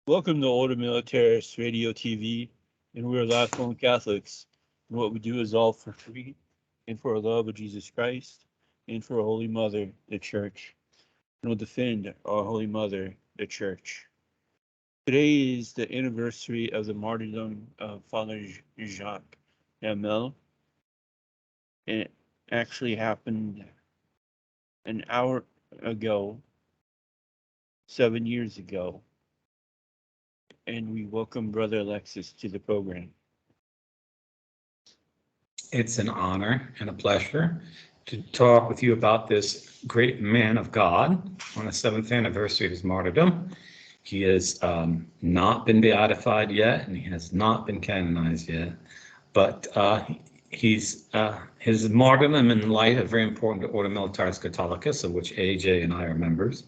Welcome to Older Militaris Radio TV, and we're lifelong Catholics. And what we do is all for free, and for our love of Jesus Christ, and for our Holy Mother, the Church. And we'll defend our Holy Mother, the Church. Today is the anniversary of the martyrdom of Father Jacques Hamel. And it actually happened an hour ago, 7 years ago. And we welcome Brother Alexis to the program. It's an honor and a pleasure to talk with you about this great man of God on the 7th anniversary of his martyrdom. He has not been beatified yet, and he has not been canonized yet, but his martyrdom and life are very important to Order Militaris Catholicus, of which AJ and I are members.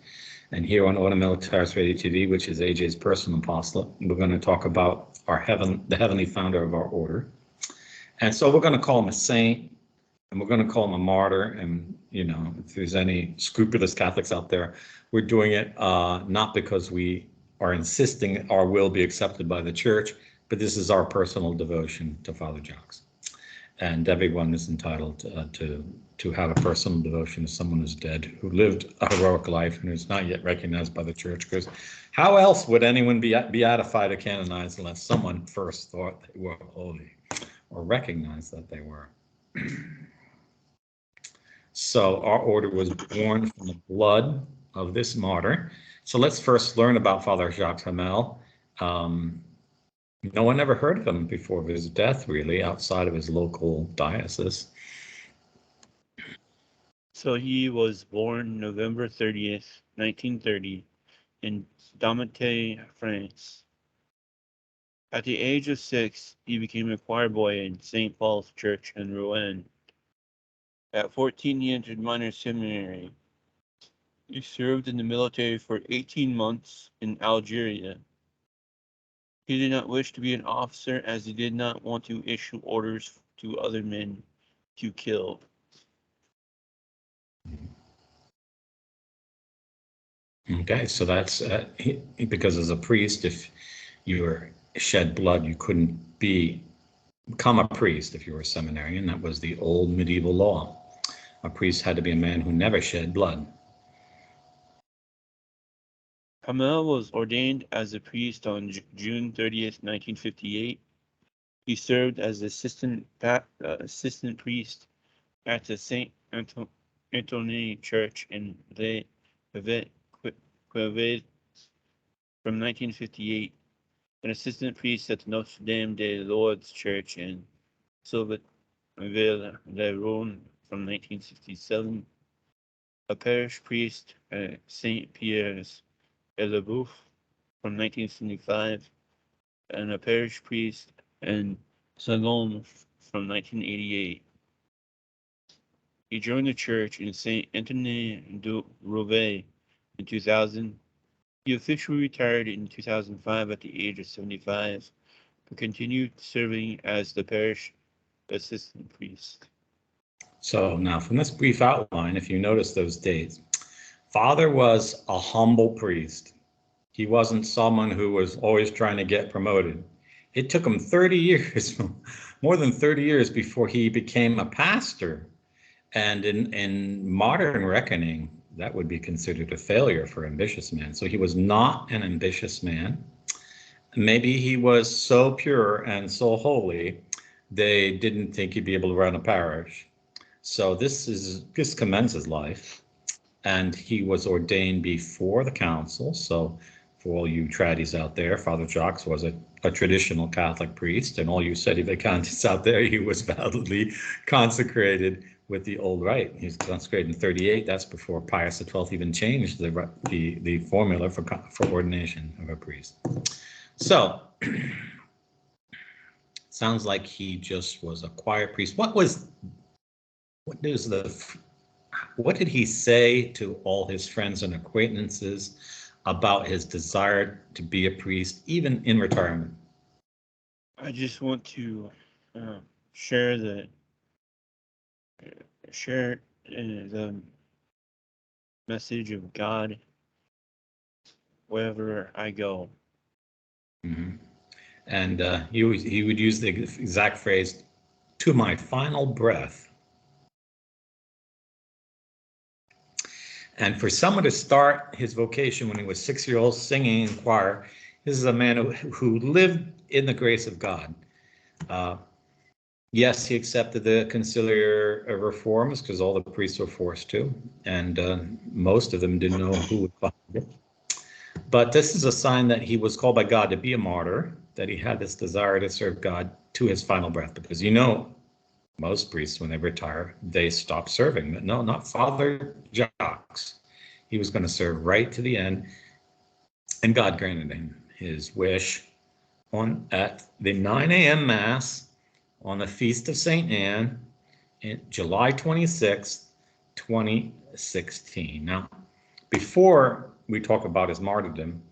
And here on Order Militaris Radio TV, which is AJ's personal apostolate, we're going to talk about the heavenly founder of our order. And so we're going to call him a saint, and we're going to call him a martyr. And, if there's any scrupulous Catholics out there, we're doing it not because we are insisting our will be accepted by the Church, but this is our personal devotion to Father Jacques. And everyone is entitled to have a personal devotion to someone who's dead, who lived a heroic life and who's not yet recognized by the Church. Because how else would anyone be beatified or canonized unless someone first thought they were holy or recognized that they were? So our order was born from the blood of this martyr. So let's first learn about Father Jacques Hamel. No one ever heard of him before his death, really, outside of his local diocese. So he was born November 30th, 1930, in Domete, France. At the age of 6, he became a choir boy in St. Paul's Church in Rouen. At 14, he entered minor seminary. He served in the military for 18 months in Algeria. He did not wish to be an officer as he did not want to issue orders to other men to kill. Okay, so that's because as a priest, if you were shed blood, you couldn't become a priest if you were a seminarian. That was the old medieval law. A priest had to be a man who never shed blood. Hamel was ordained as a priest on June 30th, 1958. He served as assistant priest at the Saint Antoine Church in Les Quevet from 1958, an assistant priest at the Notre Dame de Lourdes Church in Sauveterre-le-Rhône from 1967, a parish priest at Saint Pierre's et Le Boeuf from 1975, and a parish priest in Salon from 1988. He joined the church in Saint Antoine du Rouvet in 2000. He officially retired in 2005 at the age of 75, but continued serving as the parish assistant priest. So now from this brief outline, if you notice those dates, Father was a humble priest. He wasn't someone who was always trying to get promoted. It took him 30 years, more than 30 years before he became a pastor. And in modern reckoning, that would be considered a failure for an ambitious man. So he was not an ambitious man. Maybe he was so pure and so holy, they didn't think he'd be able to run a parish. So this commends his life. And he was ordained before the council. So for all you tradies out there, Father Jacques was a traditional Catholic priest, and all you sedevacantists out there, he was validly consecrated with the old rite. He was consecrated in 38. That's before Pius XII even changed the formula for ordination of a priest. So sounds like he just was a choir priest. What did he say to all his friends and acquaintances about his desire to be a priest, even in retirement? I just want to share the message of God wherever I go. Mhm. And he would use the exact phrase, "to my final breath." And for someone to start his vocation when he was 6 years old, singing in choir, this is a man who lived in the grace of God. Yes, he accepted the conciliar reforms because all the priests were forced to, and most of them didn't know who would find it. But this is a sign that he was called by God to be a martyr, that he had this desire to serve God to his final breath. Because most priests, when they retire, they stop serving. But no, not Father Jacques. He was going to serve right to the end, and God granted him his wish at the 9 a.m. Mass on the Feast of St. Anne, July 26th, 2016. Now, before we talk about his martyrdom,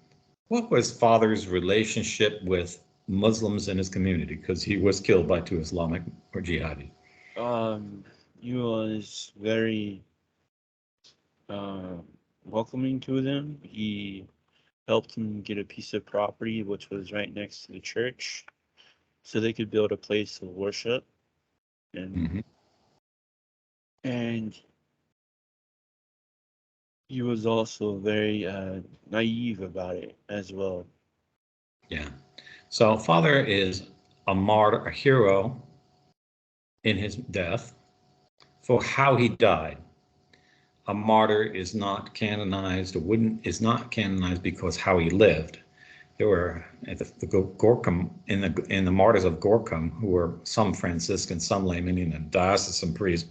what was Father's relationship with Muslims in his community? Because he was killed by two Islamic or jihadi. He was very uh, welcoming to them. He helped him get a piece of property which was right next to the church, so they could build a place of worship. And Mm-hmm. and he was also very naive about it as well. Yeah. So Father is a martyr, a hero in his death for how he died. A martyr is not canonized or is not canonized because how he lived. There were at the Gorkum in the martyrs of Gorkum, who were some Franciscans, some laymen, and a diocesan priest.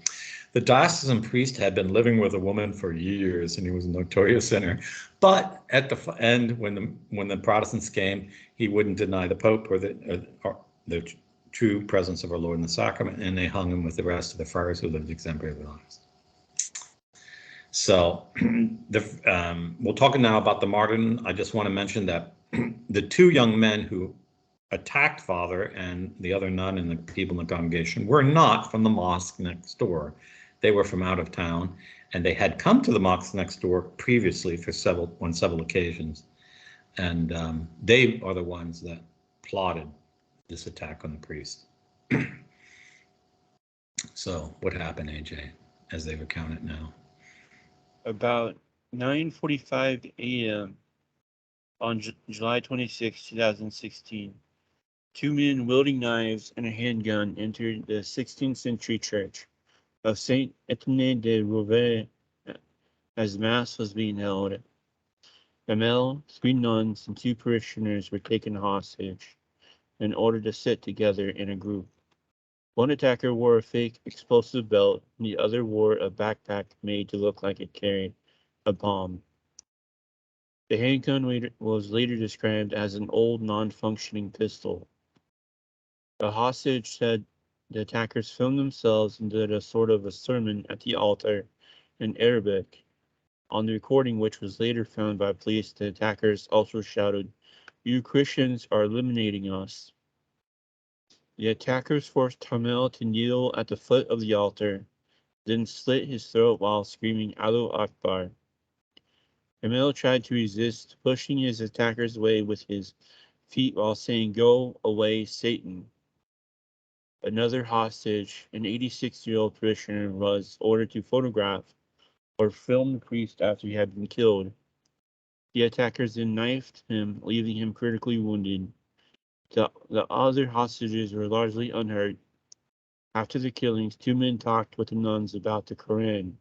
The diocesan priest had been living with a woman for years, and he was a notorious sinner. But at the end, when the Protestants came, he wouldn't deny the Pope or the true presence of our Lord in the sacrament, and they hung him with the rest of the friars who lived exemplary lives. So we're talking now about the martyrdom. I just want to mention that the two young men who attacked Father and the other nun and the people in the congregation were not from the mosque next door. They were from out of town, and they had come to the mosque next door previously on several occasions. And they are the ones that plotted this attack on the priest. So what happened, AJ, as they recount it now? About 9:45 a.m. on July 26, 2016, two men wielding knives and a handgun entered the 16th century church of Saint Etienne de Rouvray as Mass was being held. Hamel, three nuns, and two parishioners were taken hostage in order to sit together in a group. One attacker wore a fake explosive belt, and the other wore a backpack made to look like it carried a bomb. The handgun was later described as an old, non-functioning pistol. The hostage said the attackers filmed themselves and did a sort of a sermon at the altar in Arabic. On the recording, which was later found by police, the attackers also shouted, "You Christians are eliminating us." The attackers forced Hamel to kneel at the foot of the altar, then slit his throat while screaming Allahu Akbar. Hamel tried to resist, pushing his attackers away with his feet while saying, "Go away, Satan." Another hostage, an 86-year-old parishioner, was ordered to photograph or film the priest after he had been killed. The attackers then knifed him, leaving him critically wounded. The other hostages were largely unhurt. After the killings, two men talked with the nuns about the Koran.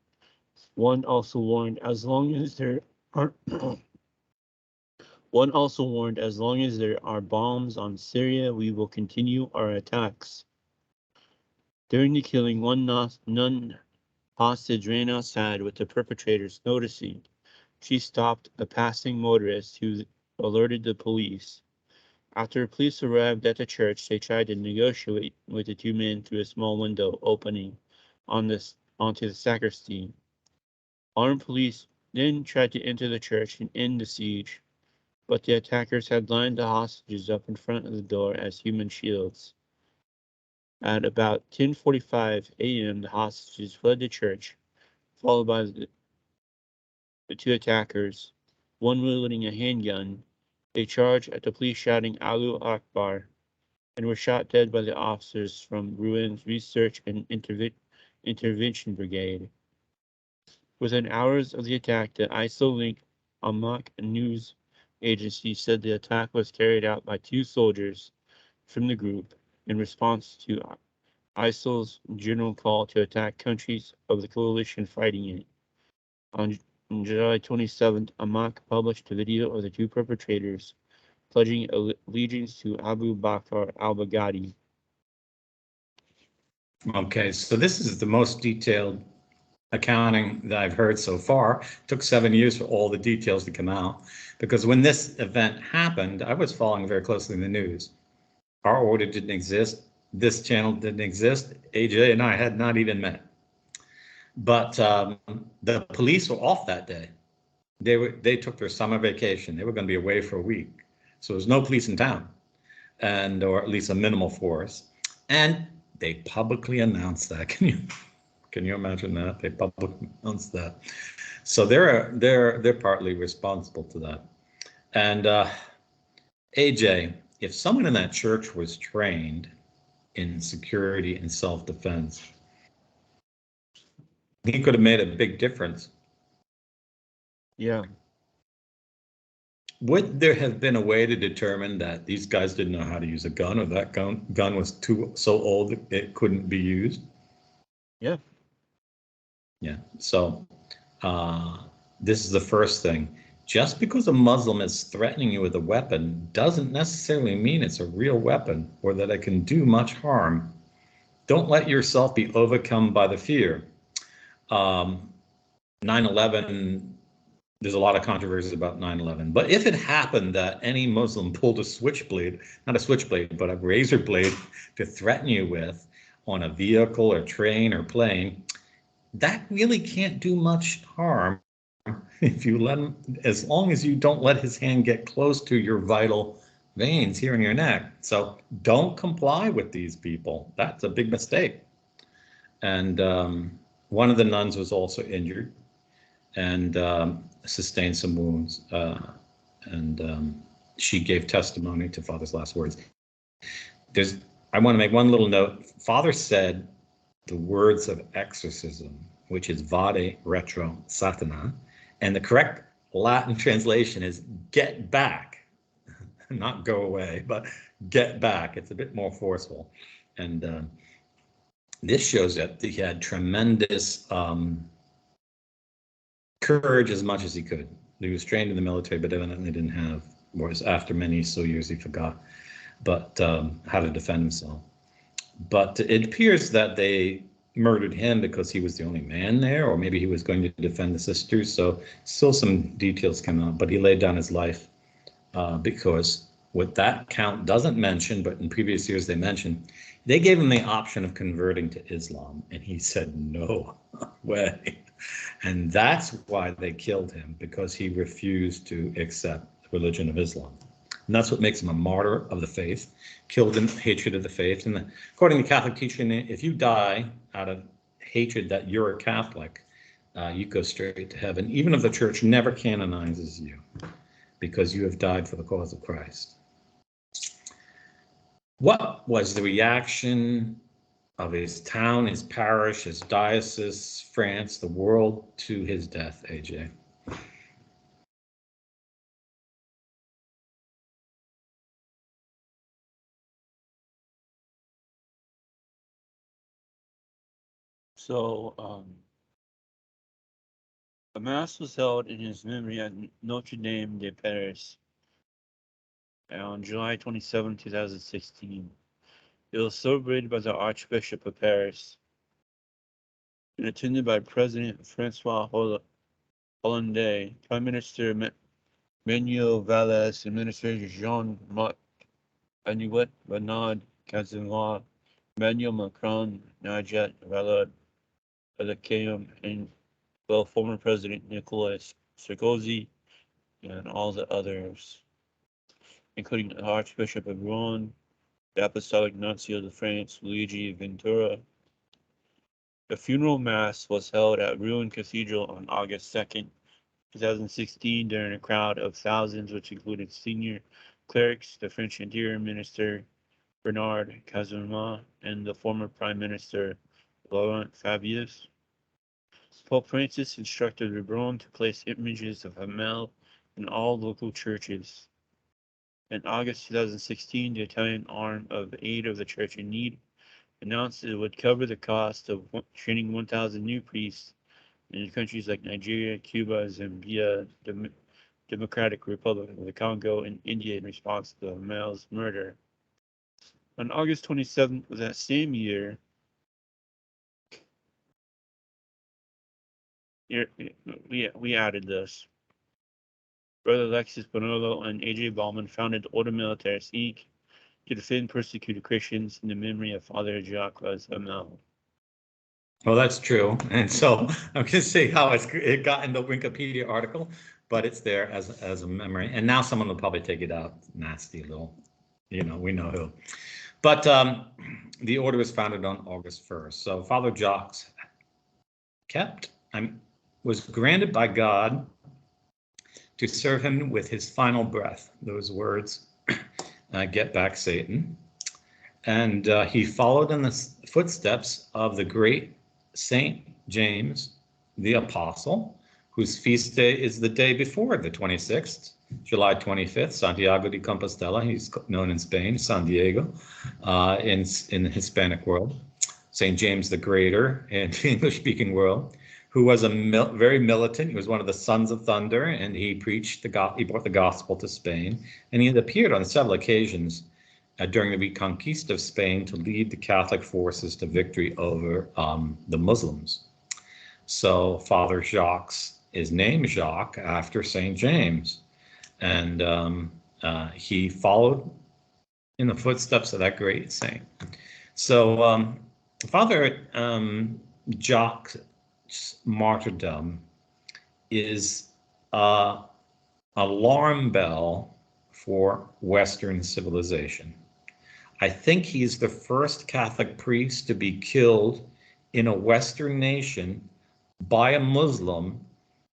One also warned, as long as there are One also warned, as long as there are bombs on Syria, we will continue our attacks. During the killing, one nun hostage ran outside with the perpetrators noticing. She stopped a passing motorist who alerted the police. After the police arrived at the church, they tried to negotiate with the two men through a small window opening onto the sacristy. Armed police then tried to enter the church and end the siege, but the attackers had lined the hostages up in front of the door as human shields. At about 10:45 a.m., the hostages fled the church, followed by the two attackers, one wielding a handgun They charged at the police shouting Allahu Akbar and were shot dead by the officers from Ruin's Research and Intervention Brigade. Within hours of the attack, the ISIL-linked Amaq news agency said the attack was carried out by 2 soldiers from the group in response to ISIL's general call to attack countries of the coalition fighting it. On July 27th, Amaq published a video of the 2 perpetrators pledging allegiance to Abu Bakr al-Baghdadi. Okay, so this is the most detailed accounting that I've heard so far. It took 7 years for all the details to come out, because when this event happened, I was following very closely in the news. Our order didn't exist. This channel didn't exist. AJ and I had not even met. But the police were off that day. They took their summer vacation. They were going to be away for a week. So there was no police in town, or at least a minimal force. And they publicly announced that. Can you imagine that? They publicly announced that. So they're partly responsible to that. And AJ, if someone in that church was trained in security and self-defense, he could have made a big difference. Yeah. Would there have been a way to determine that these guys didn't know how to use a gun, or that gun was so old that it couldn't be used? Yeah. Yeah. So this is the first thing. Just because a Muslim is threatening you with a weapon doesn't necessarily mean it's a real weapon or that it can do much harm. Don't let yourself be overcome by the fear. 9/11, there's a lot of controversies about 9/11, but if it happened that any Muslim pulled a switchblade, not a switchblade, but a razor blade to threaten you with on a vehicle or train or plane, that really can't do much harm if you let him, as long as you don't let his hand get close to your vital veins here in your neck. So don't comply with these people. That's a big mistake. And one of the nuns was also injured and sustained some wounds. And she gave testimony to Father's last words. I want to make one little note. Father said the words of exorcism, which is vade retro satana, and the correct Latin translation is get back, not go away, but get back. It's a bit more forceful. And this shows that he had tremendous courage as much as he could. He was trained in the military, but evidently didn't have, whereas after many so years he forgot, but how to defend himself. But it appears that they murdered him because he was the only man there, or maybe he was going to defend the sisters. So still some details come out, but he laid down his life because what that count doesn't mention, but in previous years they mentioned, they gave him the option of converting to Islam, and he said no way. And that's why they killed him, because he refused to accept the religion of Islam. And that's what makes him a martyr of the faith, killed in hatred of the faith. And according to Catholic teaching, if you die out of hatred that you're a Catholic, you go straight to heaven, even if the church never canonizes you, because you have died for the cause of Christ. What was the reaction of his town, his parish, his diocese, France, the world to his death, AJ? So, a mass was held in his memory at Notre Dame de Paris on July 27, 2016. It was celebrated by the Archbishop of Paris and attended by President Francois Hollande, Prime Minister Manuel Valls, and Minister Jean-Marc Anouilh, Bernard Cazeneuve, Emmanuel Macron, Najat Vallaud-Belkacem, and former President Nicolas Sarkozy, and all the others, including the Archbishop of Rouen, the Apostolic Nuncio of France, Luigi Ventura. The funeral mass was held at Rouen Cathedral on August 2nd, 2016, during a crowd of thousands, which included senior clerics, the French Interior Minister Bernard Cazeneuve, and the former Prime Minister Laurent Fabius. Pope Francis instructed Lebrun to place images of Hamel in all local churches. In August 2016, the Italian arm of Aid of the Church in Need announced it would cover the cost of training 1,000 new priests in countries like Nigeria, Cuba, Zambia, Democratic Republic of the Congo, and India in response to Hamel's murder. On August 27th of that same year, we added this. Brother Alexis Bonolo and A.J. Ballman founded Order Militaris Inc. to defend persecuted Christians in the memory of Father Jacques Hamel. Well, that's true. And so I'm going to say how it got in the Wikipedia article, but it's there as a memory. And now someone will probably take it out. Nasty little, we know who. But the order was founded on August 1st. So Father Jacques was granted by God to serve him with his final breath. Those words, get back Satan. And he followed in the footsteps of the great Saint James, the Apostle, whose feast day is the day before the 26th, July 25th, Santiago de Compostela. He's known in Spain, San Diego, in the Hispanic world. Saint James the Greater in the English-speaking world, who was a very militant. He was one of the Sons of Thunder, and he preached he brought the gospel to Spain, and he had appeared on several occasions during the Reconquista of Spain to lead the Catholic forces to victory over the Muslims. So Father Jacques is named Jacques after St. James, and he followed in the footsteps of that great saint. So Father Jacques' martyrdom is an alarm bell for Western civilization. I think he's the first Catholic priest to be killed in a Western nation by a Muslim,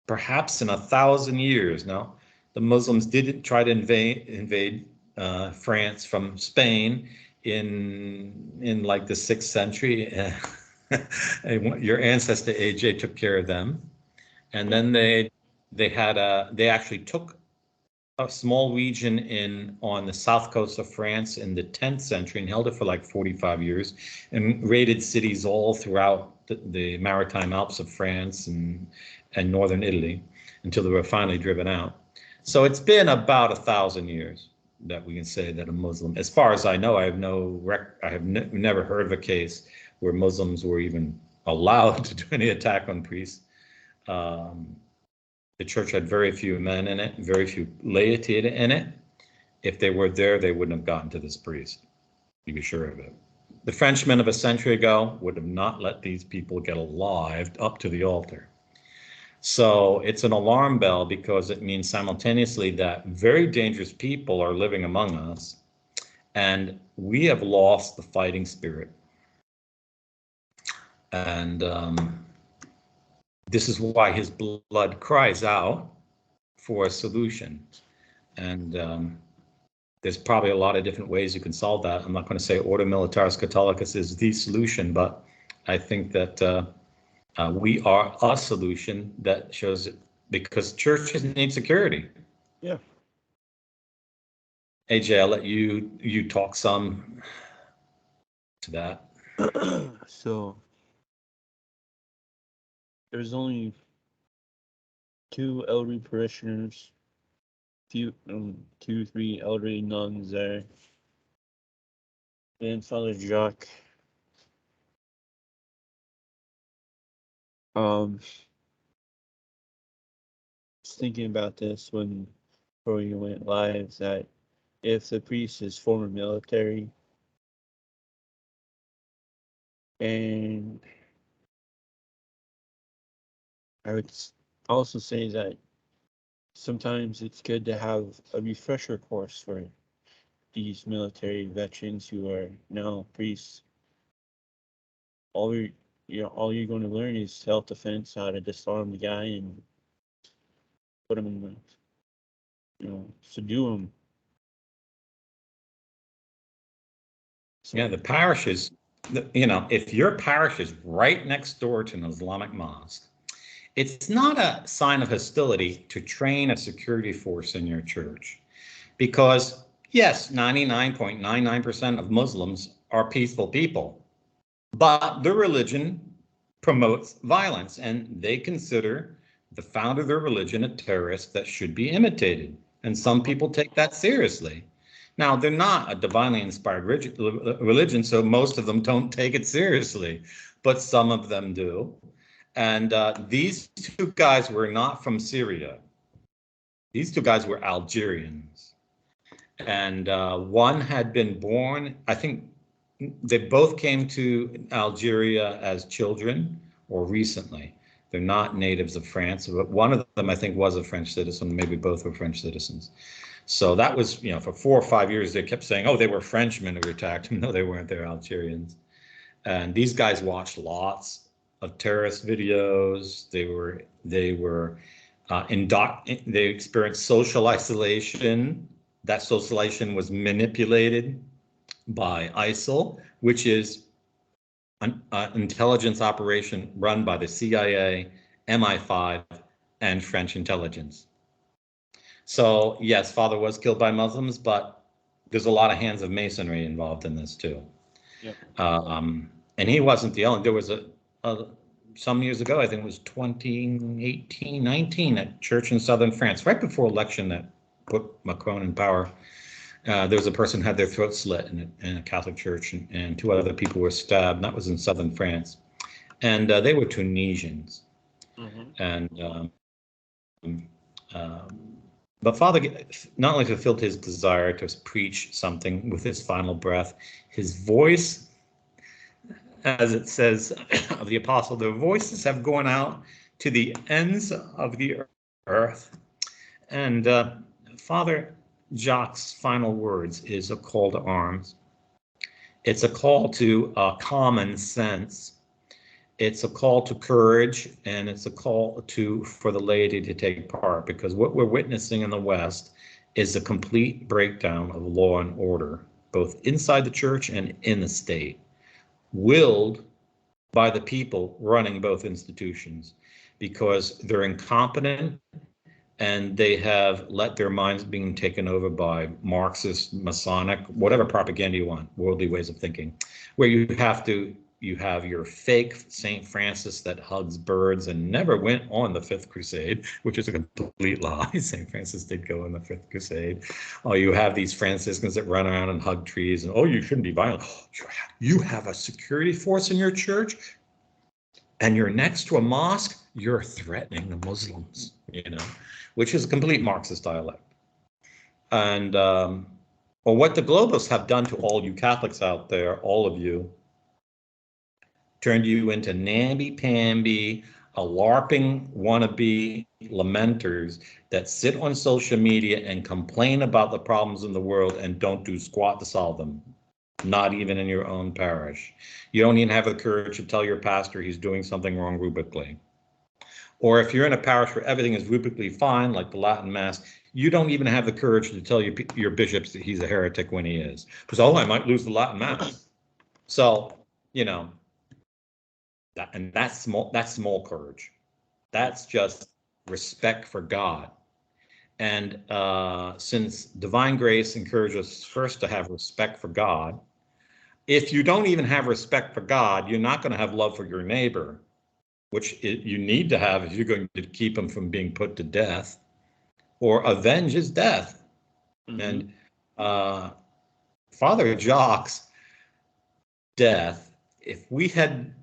perhaps in 1,000 years. Now, the Muslims didn't try to invade France from Spain in like the 6th century. Your ancestor AJ took care of them, and then they actually took a small region on the south coast of France in the 10th century and held it for like 45 years and raided cities all throughout the maritime Alps of France and northern Italy until they were finally driven out. So it's been about 1,000 years that we can say that a Muslim, as far as I know, I have never heard of a case where Muslims were even allowed to do any attack on priests. The church had very few men in it, very few laity in it. If they were there, they wouldn't have gotten to this priest. You be sure of it. The Frenchmen of a century ago would have not let these people get alive up to the altar. So it's an alarm bell because it means simultaneously that very dangerous people are living among us, and we have lost the fighting spirit. And this is why his blood cries out for a solution. And there's probably a lot of different ways you can solve that. I'm not going to say Order Militaris Catholicus is the solution, but I think that we are a solution that shows it, because churches need security. Yeah. AJ, I'll let you talk some to that. So there's only 2 elderly parishioners, 2, 3 elderly nuns there, and Father Jacques. Just thinking about this before you went live, that if the priest is former military, and I would also say that sometimes it's good to have a refresher course for these military veterans who are now priests. All you're going to learn is self-defense, how to disarm the guy, and put them in the, subdue them. So, Yeah, the parish is, if your parish is right next door to an Islamic mosque, it's not a sign of hostility to train a security force in your church. Because, yes, 99.99% of Muslims are peaceful people, but their religion promotes violence, and they consider the founder of their religion a terrorist that should be imitated. And some people take that seriously. Now, they're not a divinely inspired religion, so most of them don't take it seriously, but some of them do. And these two guys were not from Syria. These two guys were Algerians. And one had been born, I think they both came to Algeria as children or recently. They're not natives of France, but one of them I think was a French citizen, maybe both were French citizens. So that was, for 4 or 5 years, they kept saying, oh, they were Frenchmen who attacked them. No, they weren't, they're Algerians. And these guys watched lots of terrorist videos. They experienced social isolation. That social isolation was manipulated by ISIL, which is an intelligence operation run by the CIA, MI5, and French intelligence. So yes, Father was killed by Muslims, but there's a lot of hands of masonry involved in this too. Yep. And he wasn't the only. There was some years ago, I think it was 2018, 19, at church in southern France, right before election that put Macron in power. There was a person who had their throat slit in a Catholic church, and 2 other people were stabbed. That was in southern France. And they were Tunisians. And but Father not only fulfilled his desire to preach something with his final breath, his voice, as it says of the apostle, their voices have gone out to the ends of the earth. And Father Jacques' final words is a call to arms. It's a call to common sense. It's a call to courage, and it's a call for the laity to take part, because what we're witnessing in the West is a complete breakdown of law and order, both inside the church and in the state, willed by the people running both institutions, because they're incompetent and they have let their minds being taken over by Marxist, Masonic, whatever propaganda you want, worldly ways of thinking, where you have your fake St. Francis that hugs birds and never went on the Fifth Crusade, which is a complete lie. St. Francis did go on the Fifth Crusade. Oh, you have these Franciscans that run around and hug trees, and oh, you shouldn't be violent. You have a security force in your church, and you're next to a mosque, you're threatening the Muslims, which is a complete Marxist dialect. And what the globalists have done to all you Catholics out there, all of you, turned you into namby-pamby, a LARPing wannabe lamenters that sit on social media and complain about the problems in the world and don't do squat to solve them, not even in your own parish. You don't even have the courage to tell your pastor he's doing something wrong rubically. Or if you're in a parish where everything is rubically fine, like the Latin Mass, you don't even have the courage to tell your bishops that he's a heretic when he is. Because, I might lose the Latin Mass. So, that's small courage. That's just respect for God. And since divine grace encourages us first to have respect for God, if you don't even have respect for God, you're not going to have love for your neighbor, which you need to have if you're going to keep him from being put to death or avenge his death. And Father Jacques' death, if we had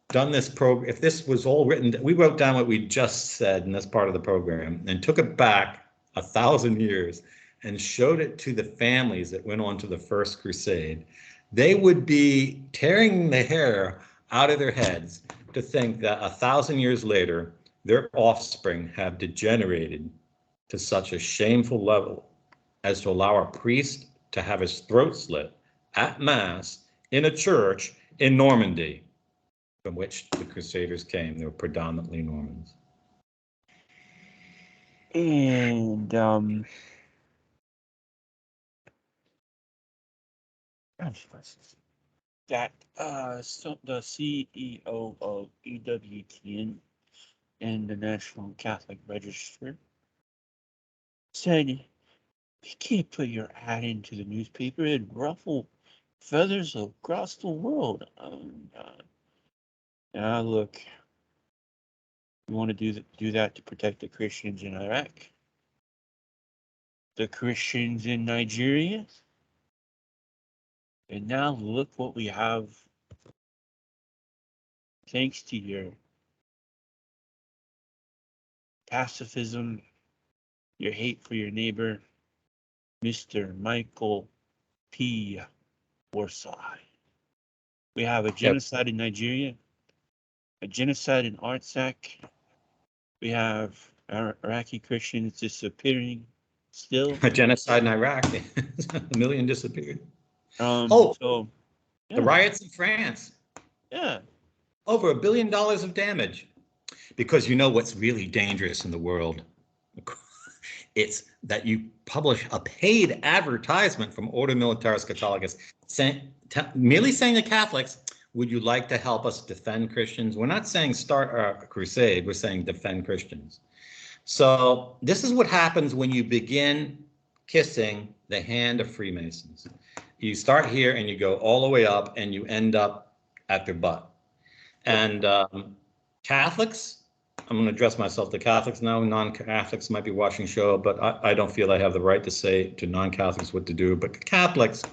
done this program, if this was all written, we wrote down what we just said in this part of the program and took it back 1,000 years and showed it to the families that went on to the First Crusade, they would be tearing the hair out of their heads to think that 1,000 years later, their offspring have degenerated to such a shameful level as to allow a priest to have his throat slit at Mass in a church in Normandy, from which the Crusaders came. They were predominantly Normans. And that so the CEO of EWTN and the National Catholic Register said, "You can't put your ad into the newspaper and ruffle feathers across the world." Look, you want to do that to protect the Christians in Iraq, the Christians in Nigeria, and now look what we have thanks to your pacifism, your hate for your neighbor, Mr. Michael P. Warsaw. We have a Yep. genocide in Nigeria, a genocide in Artsakh. We have Iraqi Christians disappearing still. A genocide in Iraq, a million disappeared. Um, Oh, so the yeah, riots in France, yeah. over $1 billion of damage. Because you know what's really dangerous in the world? It's that you publish a paid advertisement from Ordo Militaris Catholicus, merely saying to Catholics, would you like to help us defend Christians? We're not saying start a crusade, we're saying defend Christians. So this is what happens when you begin kissing the hand of Freemasons. You start here and you go all the way up and you end up at their butt. And Catholics, I'm going to address myself to Catholics now. Non-Catholics might be watching the show, but I don't feel I have the right to say to non-Catholics what to do. But Catholics,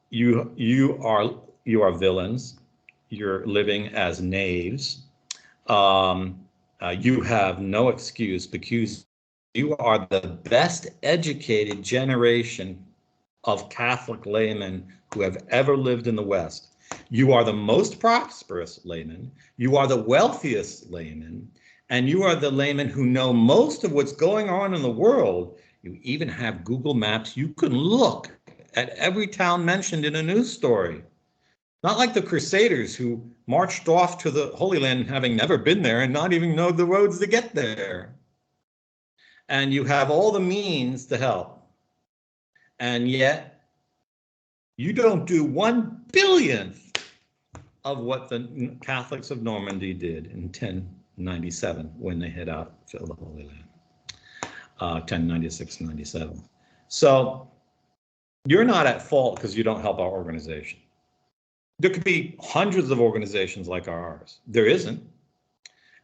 you are villains. You're living as knaves. You have no excuse because you are the best educated generation of Catholic laymen who have ever lived in the West. You are the most prosperous layman. You are the wealthiest layman. And you are the layman who know most of what's going on in the world. You even have Google Maps. You can look at every town mentioned in a news story. Not like the Crusaders who marched off to the Holy Land having never been there and not even know the roads to get there. And you have all the means to help. And yet, you don't do 1/1000th of what the Catholics of Normandy did in 1097 when they hit out to the Holy Land, 1096, 97. So you're not at fault because you don't help our organization. There could be hundreds of organizations like ours. There isn't.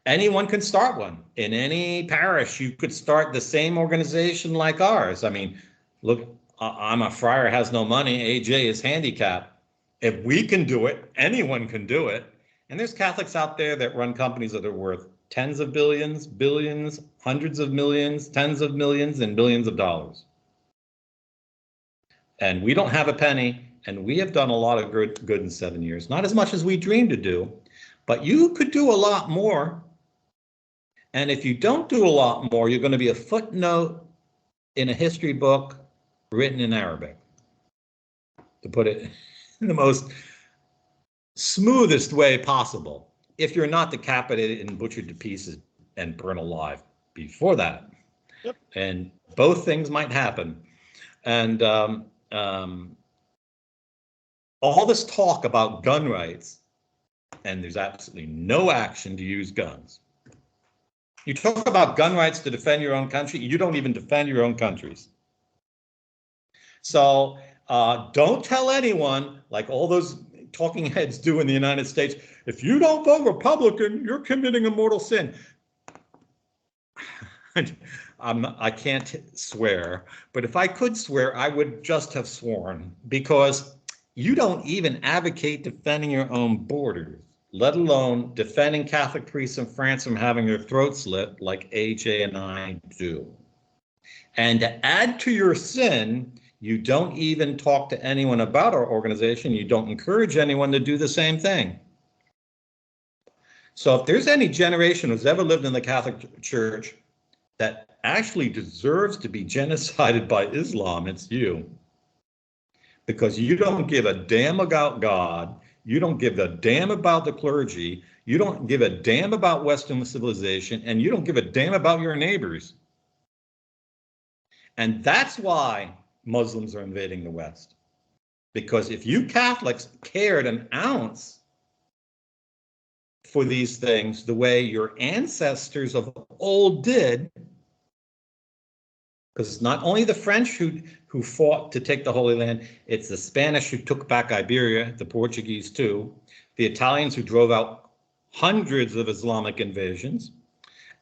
Anyone can start one. In any parish, you could start the same organization like ours. I mean, look, I'm a friar, has no money. AJ is handicapped. If we can do it, anyone can do it. And there's Catholics out there that run companies that are worth tens of billions, billions, hundreds of millions, tens of millions, and billions of dollars. And we don't have a penny, and we have done a lot of good in 7 years. Not as much as we dreamed to do, but you could do a lot more. And if you don't do a lot more, you're going to be a footnote in a history book written in Arabic, to put it in the most smoothest way possible, if you're not decapitated and butchered to pieces and burned alive before that. Yep. And both things might happen. And all this talk about gun rights, and there's absolutely no action to use guns. You talk about gun rights to defend your own country, you don't even defend your own countries. So don't tell anyone, like all those talking heads do in the United States, if you don't vote Republican, you're committing a mortal sin. I can't swear, but if I could swear, I would just have sworn, because you don't even advocate defending your own borders, let alone defending Catholic priests in France from having their throats slit like AJ and I do. And to add to your sin, you don't even talk to anyone about our organization. You don't encourage anyone to do the same thing. So if there's any generation who's ever lived in the Catholic Church that actually deserves to be genocided by Islam, it's you. Because you don't give a damn about God. You don't give a damn about the clergy. You don't give a damn about Western civilization, and you don't give a damn about your neighbors. And that's why Muslims are invading the West. Because if you Catholics cared an ounce for these things the way your ancestors of old did, because it's not only the French who fought to take the Holy Land, it's the Spanish who took back Iberia, the Portuguese too, the Italians who drove out hundreds of Islamic invasions,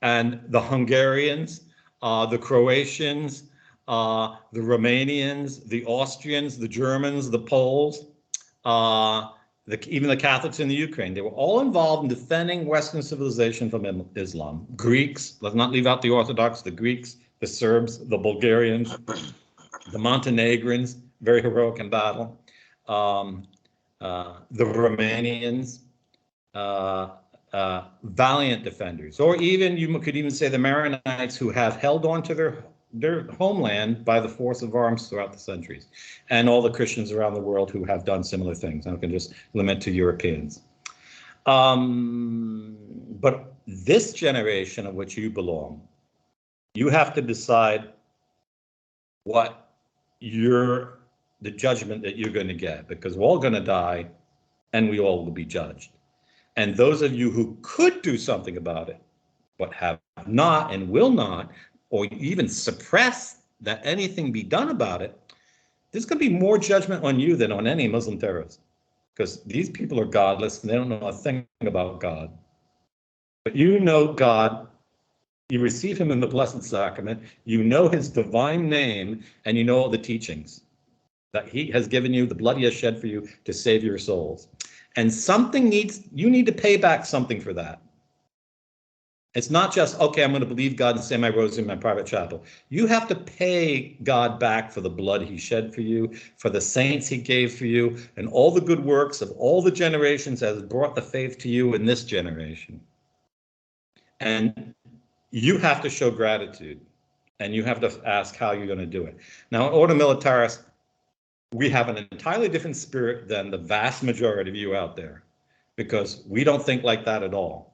and the Hungarians, the Croatians, the Romanians, the Austrians, the Germans, the Poles, even the Catholics in the Ukraine. They were all involved in defending Western civilization from Islam. Greeks, let's not leave out the Orthodox, the Greeks, the Serbs, the Bulgarians, the Montenegrins, very heroic in battle, the Romanians, valiant defenders, or even you could even say the Maronites, who have held on to their homeland by the force of arms throughout the centuries, and all the Christians around the world who have done similar things. I can just limit to Europeans. But this generation of which you belong, you have to decide what the judgment that you're going to get, because we're all going to die and we all will be judged. And those of you who could do something about it, but have not and will not, or even suppress that anything be done about it, there's going to be more judgment on you than on any Muslim terrorist, because these people are godless and they don't know a thing about God. But you know God, you receive him in the Blessed Sacrament, you know his divine name, and you know all the teachings that he has given you, the blood he has shed for you to save your souls. And you need to pay back something for that. It's not just, okay, I'm going to believe God and say my rosary in my private chapel. You have to pay God back for the blood he shed for you, for the saints he gave for you, and all the good works of all the generations that has brought the faith to you in this generation. And you have to show gratitude, and you have to ask how you're going to do it. Now, in Ordo Militaris, we have an entirely different spirit than the vast majority of you out there, because we don't think like that at all.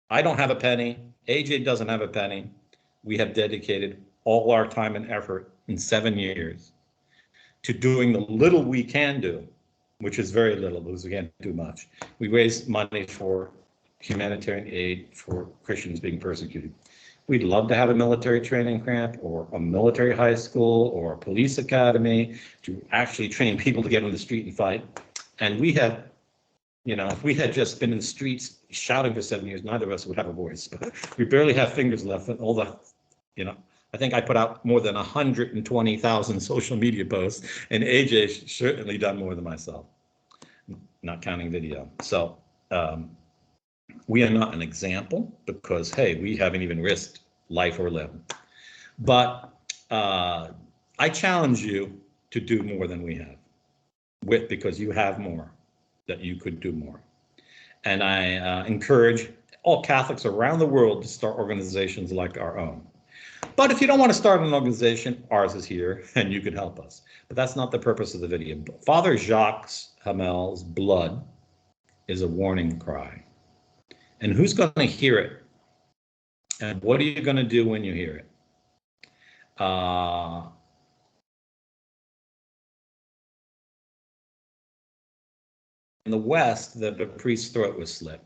I don't have a penny. AJ doesn't have a penny. We have dedicated all our time and effort in 7 years to doing the little we can do, which is very little because we can't do much. We raise money for humanitarian aid for Christians being persecuted. We'd love to have a military training camp or a military high school or a police academy to actually train people to get on the street and fight. And we have, if we had just been in the streets shouting for 7 years, neither of us would have a voice. But we barely have fingers left. And I think I put out more than 120,000 social media posts, and AJ's certainly done more than myself, not counting video. So we are not an example because, hey, we haven't even risked life or limb. But I challenge you to do more than we have, because you have more that you could do more. And I encourage all Catholics around the world to start organizations like our own. But if you don't want to start an organization, ours is here, and you can help us. But that's not the purpose of the video. Father Jacques Hamel's blood is a warning cry. And who's going to hear it? And what are you going to do when you hear it? In the West, the priest's throat was slit.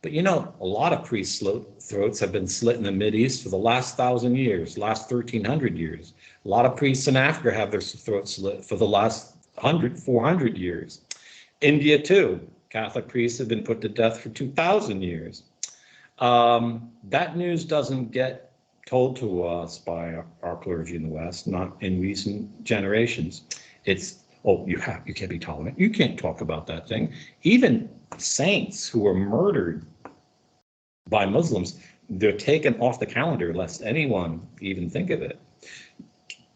But a lot of priests' throats have been slit in the Mideast for the last 1,000 years, last 1,300 years. A lot of priests in Africa have their throats slit for the last 400 years. India, too. Catholic priests have been put to death for 2,000 years. That news doesn't get told to us by our clergy in the West, not in recent generations. It's, you can't be tolerant. You can't talk about that thing. Even saints who were murdered by Muslims, they're taken off the calendar lest anyone even think of it.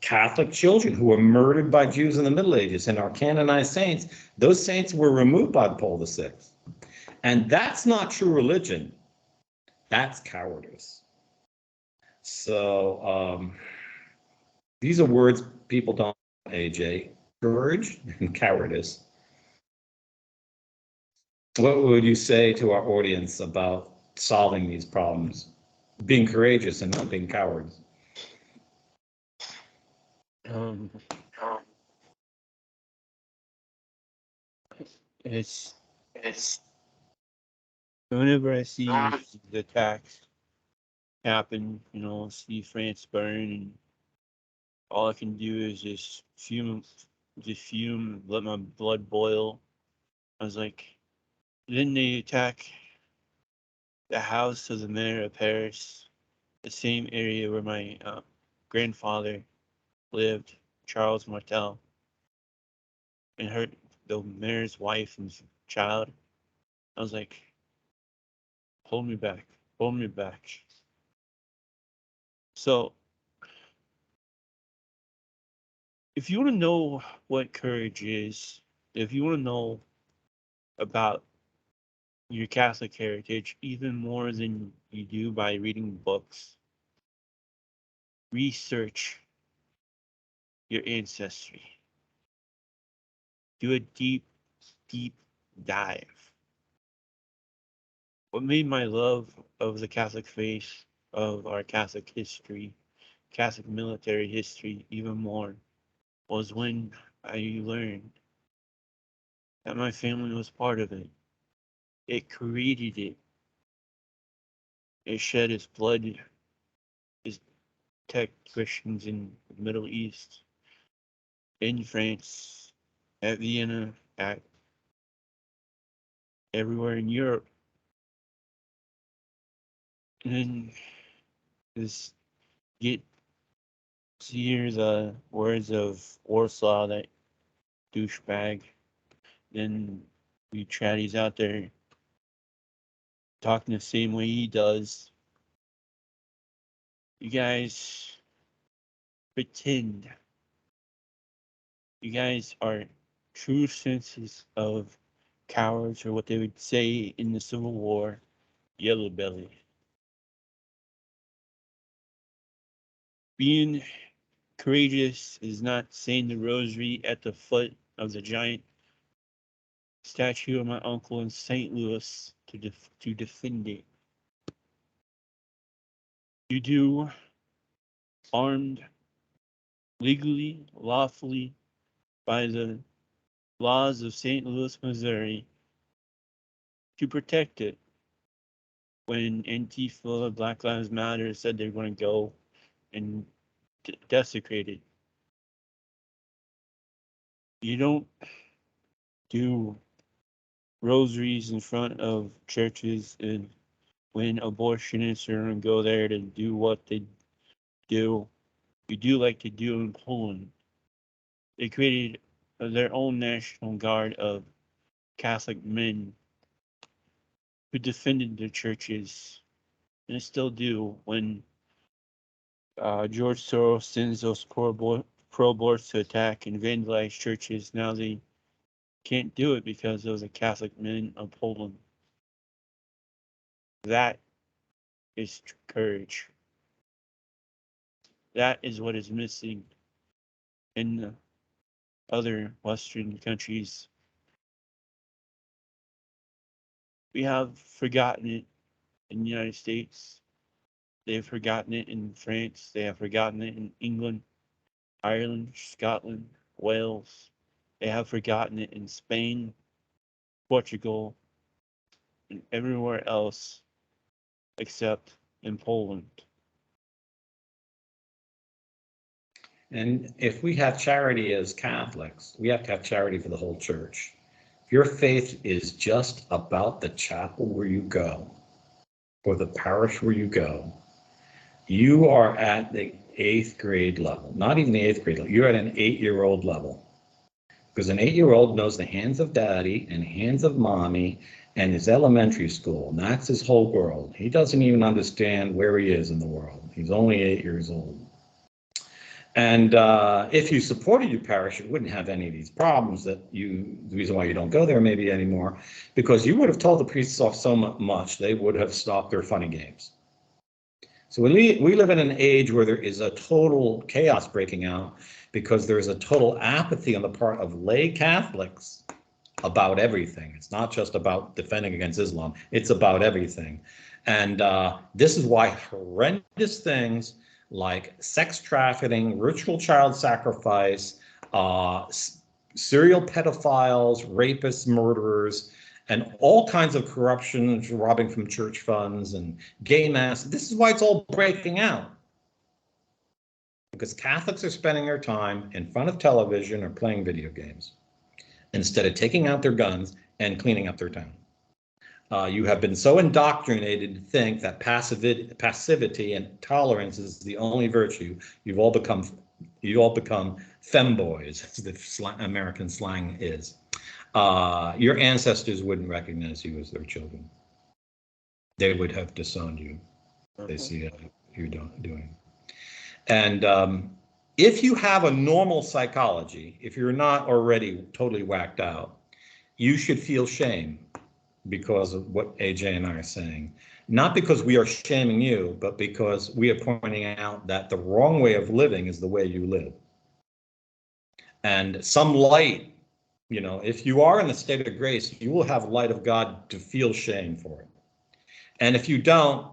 Catholic children who were murdered by Jews in the Middle Ages and are canonized saints, those saints were removed by Paul VI. And that's not true religion. That's cowardice. So these are words people don't, AJ, courage and cowardice. What would you say to our audience about solving these problems? Being courageous and not being cowards. Um, it's whenever I see the attacks happen, see France burn, and all I can do is just fume, let my blood boil. I was like, didn't they attack the house of the mayor of Paris, the same area where my grandfather lived, Charles Martel, and hurt the mayor's wife and child? I was like, hold me back, hold me back. So, if you want to know what courage is, if you want to know about your Catholic heritage even more than you do by reading books, research your ancestry. Do a deep, deep dive. What made my love of the Catholic faith, of our Catholic history, Catholic military history even more was when I learned that my family was part of it. It created it. It shed its blood, its tech Christians in the Middle East, in France, at Vienna, at everywhere in Europe. And then this get to hear the words of Warsaw, that douchebag. Then we chatties out there talking the same way he does. You guys pretend. You guys are true senses of cowards, or what they would say in the Civil War, yellow belly. Being courageous is not saying the rosary at the foot of the giant statue of my uncle in St. Louis to defend it. You do armed legally, lawfully, by the laws of St. Louis, Missouri, to protect it. When Antifa, Black Lives Matter said they're going to go and desecrate it, you don't do rosaries in front of churches, and when abortionists are going to go there to do what they do, you do like to do in Poland. They created their own national guard of Catholic men who defended their churches, and still do when George Soros sends those pro-aborts to attack and vandalize churches. Now they can't do it because of the Catholic men of Poland. That is courage. That is what is missing in the other Western countries. We have forgotten it in the United States. They have forgotten it in France. They have forgotten it in England, Ireland, Scotland, Wales. They have forgotten it in Spain, Portugal, and everywhere else except in Poland. And if we have charity as Catholics, we have to have charity for the whole church. If your faith is just about the chapel where you go, or the parish where you go, you are at the 8th grade level, not even the 8th grade level, you're at an 8-year-old level. Because an 8-year-old knows the hands of daddy and hands of mommy and his elementary school, and that's his whole world. He doesn't even understand where he is in the world. He's only 8 years old. And if you supported your parish, you wouldn't have any of these problems the reason why you don't go there maybe anymore, because you would have told the priests off so much, they would have stopped their funny games. So we live in an age where there is a total chaos breaking out because there is a total apathy on the part of lay Catholics about everything. It's not just about defending against Islam. It's about everything. And this is why horrendous things like sex trafficking, ritual child sacrifice, serial pedophiles, rapists, murderers, and all kinds of corruption, robbing from church funds and gay mass. This is why it's all breaking out. Because Catholics are spending their time in front of television or playing video games instead of taking out their guns and cleaning up their town. You have been so indoctrinated to think that passivity and tolerance is the only virtue. You've all become femboys, as the American slang is. Your ancestors wouldn't recognize you as their children. They would have disowned you. They see how you're doing. And if you have a normal psychology, if you're not already totally whacked out, you should feel shame because of what AJ and I are saying. Not because we are shaming you, but because we are pointing out that the wrong way of living is the way you live. And some light, if you are in the state of grace, you will have light of God to feel shame for it. And if you don't,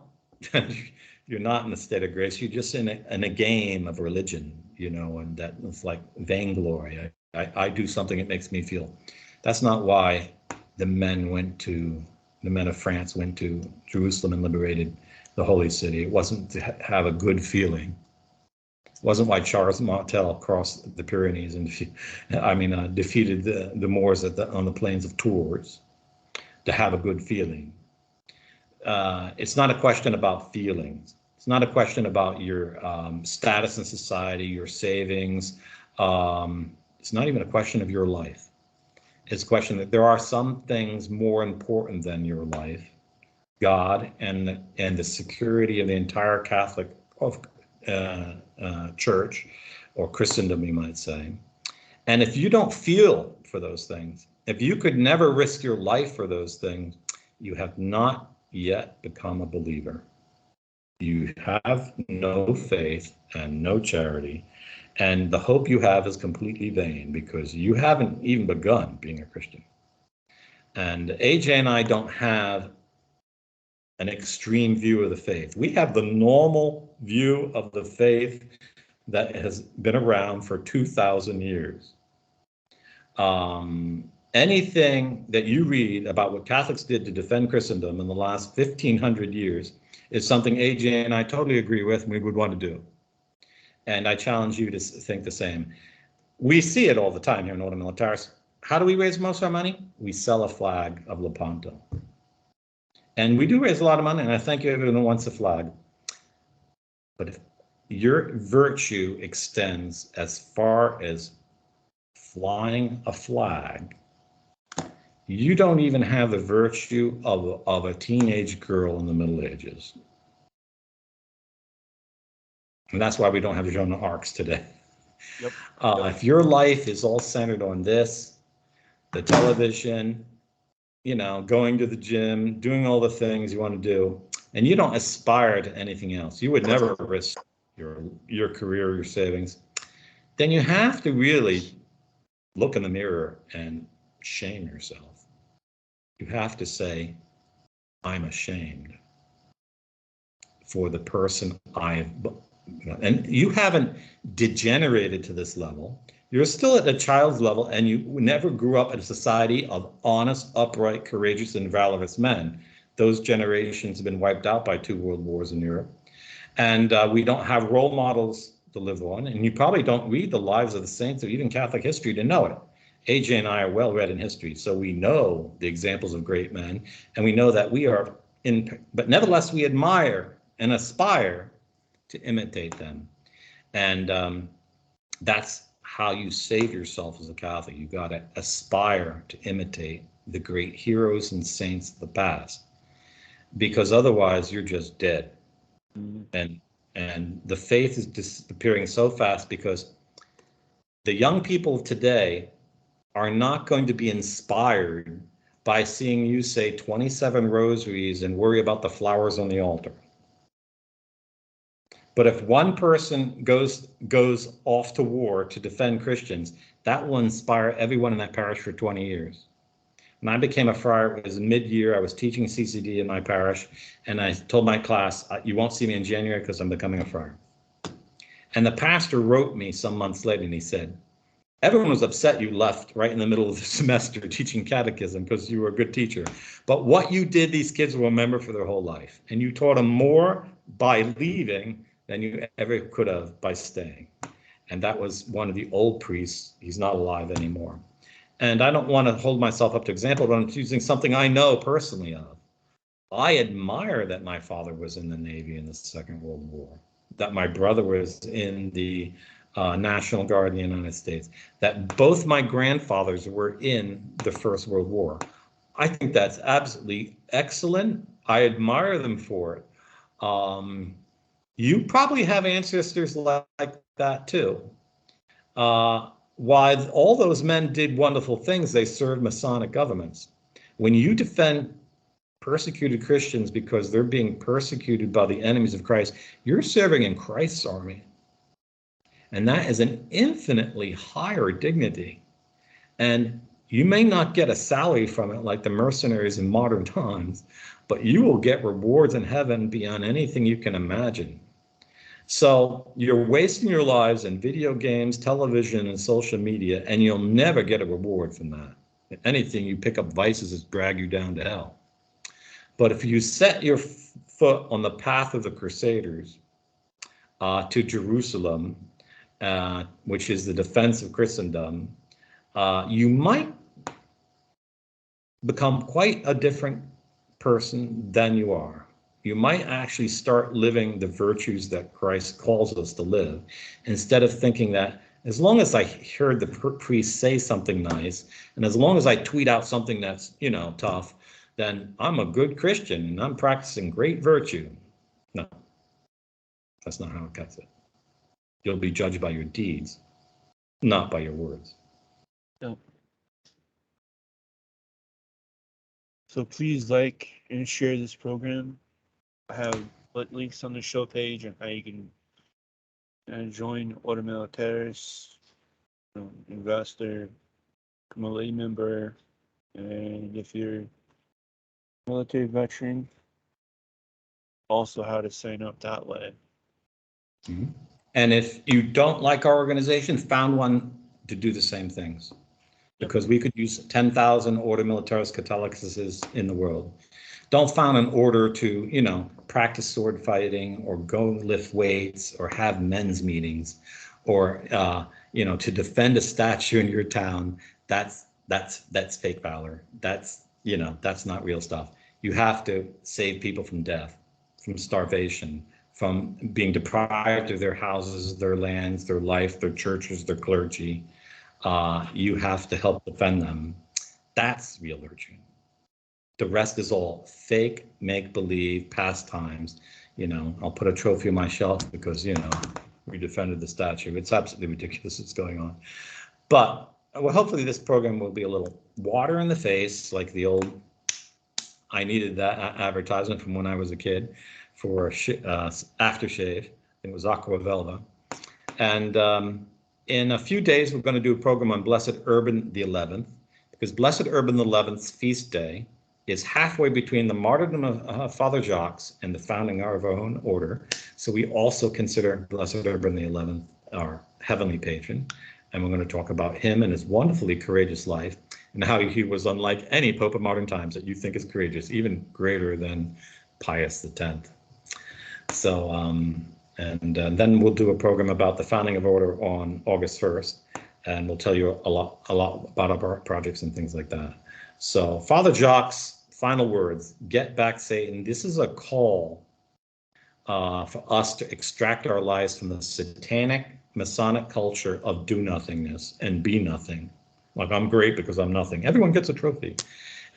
you're not in the state of grace. You're just in a game of religion, and that it's like vainglory. I do something, it makes me feel. That's not why the men of France went to Jerusalem and liberated the Holy City. It wasn't to have a good feeling. It wasn't why Charles Martel crossed the Pyrenees and defeated the Moors on the plains of Tours to have a good feeling. It's not a question about feelings. It's not a question about your status in society, your savings. It's not even a question of your life. It's a question that there are some things more important than your life, God and the security of the entire Catholic Church, or Christendom, you might say. And if you don't feel for those things, if you could never risk your life for those things, you have not yet become a believer. You have no faith and no charity, and the hope you have is completely vain because you haven't even begun being a Christian. And AJ and I don't have an extreme view of the faith. We have the normal view of the faith that has been around for 2,000 years. Anything that you read about what Catholics did to defend Christendom in the last 1,500 years is something AJ and I totally agree with and we would want to do. And I challenge you to think the same. We see it all the time here in Ordo Militaris. How do we raise most of our money? We sell a flag of Lepanto. And we do raise a lot of money, and I thank you everyone who wants a flag. But if your virtue extends as far as flying a flag, you don't even have the virtue of a teenage girl in the Middle Ages. And that's why we don't have Joan of Arcs today. Yep. If your life is all centered on this, the television, going to the gym, doing all the things you want to do, and you don't aspire to anything else, you would never risk your career, your savings, then you have to really look in the mirror and shame yourself. You have to say, I'm ashamed for the person and you haven't degenerated to this level. You're still at a child's level, and you never grew up in a society of honest, upright, courageous, and valorous men. Those generations have been wiped out by 2 world wars in Europe. And we don't have role models to live on, and you probably don't read the lives of the saints or even Catholic history to know it. AJ and I are well read in history, so we know the examples of great men, and we know that we are but nevertheless we admire and aspire to imitate them. And that's how you save yourself as a Catholic. You got to aspire to imitate the great heroes and saints of the past, because otherwise you're just dead. Mm-hmm. And the faith is disappearing so fast because the young people today are not going to be inspired by seeing you say 27 rosaries and worry about the flowers on the altar. But if one person goes off to war to defend Christians, that will inspire everyone in that parish for 20 years. When I became a friar, it was mid-year. I was teaching CCD in my parish, and I told my class, you won't see me in January because I'm becoming a friar. And the pastor wrote me some months later, and he said, everyone was upset you left right in the middle of the semester teaching catechism because you were a good teacher. But what you did, these kids will remember for their whole life. And you taught them more by leaving than you ever could have by staying. And that was one of the old priests. He's not alive anymore. And I don't want to hold myself up to example, but I'm choosing something I know personally of. I admire that my father was in the Navy in the Second World War, that my brother was in the National Guard in the United States, that both my grandfathers were in the First World War. I think that's absolutely excellent. I admire them for it. You probably have ancestors like that too. While all those men did wonderful things, they served Masonic governments. When you defend persecuted Christians because they're being persecuted by the enemies of Christ, you're serving in Christ's army. And that is an infinitely higher dignity. And you may not get a salary from it like the mercenaries in modern times, but you will get rewards in heaven beyond anything you can imagine. So you're wasting your lives in video games, television, and social media, and you'll never get a reward from that. If anything, you pick up vices that drag you down to hell. But if you set your foot on the path of the Crusaders to Jerusalem, which is the defense of Christendom, you might become quite a different person than you are. You might actually start living the virtues that Christ calls us to live, instead of thinking that as long as I heard the priest say something nice, and as long as I tweet out something that's, tough, then I'm a good Christian and I'm practicing great virtue. No, that's not how it cuts it. You'll be judged by your deeds, not by your words. No. So please like and share this program. I have links on the show page on how you can join Order Militaris, investor, become a lay member, and if you're a military veteran, also how to sign up that way. Mm-hmm. And if you don't like our organization, found one to do the same things. Because we could use 10,000 Order Militaris Catholicis in the world. Don't found an order to, practice sword fighting or go lift weights or have men's meetings or, to defend a statue in your town. That's fake valor. That's not real stuff. You have to save people from death, from starvation, from being deprived of their houses, their lands, their life, their churches, their clergy. You have to help defend them. That's real virtue. The rest is all fake, make-believe, pastimes. I'll put a trophy on my shelf because, we defended the statue. It's absolutely ridiculous what's going on. But well, hopefully this program will be a little water in the face, like the old, I needed that advertisement from when I was a kid for aftershave. It was Aqua Velva. And in a few days, we're going to do a program on Blessed Urban the 11th, because Blessed Urban the 11th's feast day is halfway between the martyrdom of Father Jacques and the founding of our own order. So we also consider Blessed Urban the 11th our heavenly patron. And we're going to talk about him and his wonderfully courageous life and how he was unlike any pope of modern times that you think is courageous, even greater than Pius X. So, and then we'll do a program about the founding of order on August 1st, and we'll tell you a lot about our projects and things like that. So, Father Jacques, final words: get back, Satan. This is a call for us to extract our lives from the satanic Masonic culture of do nothingness and be nothing. Like, I'm great because I'm nothing. Everyone gets a trophy.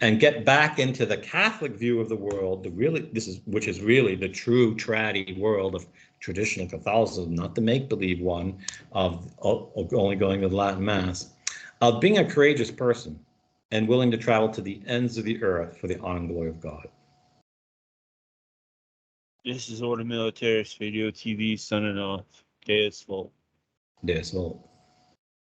And get back into the Catholic view of the world, which is really the true traddy world of traditional Catholicism, not the make-believe one of only going to the Latin Mass, of being a courageous person and willing to travel to the ends of the earth for the honor and glory of God. This is Order Militaris Video TV signing off. Deus Volt. Deus Volt.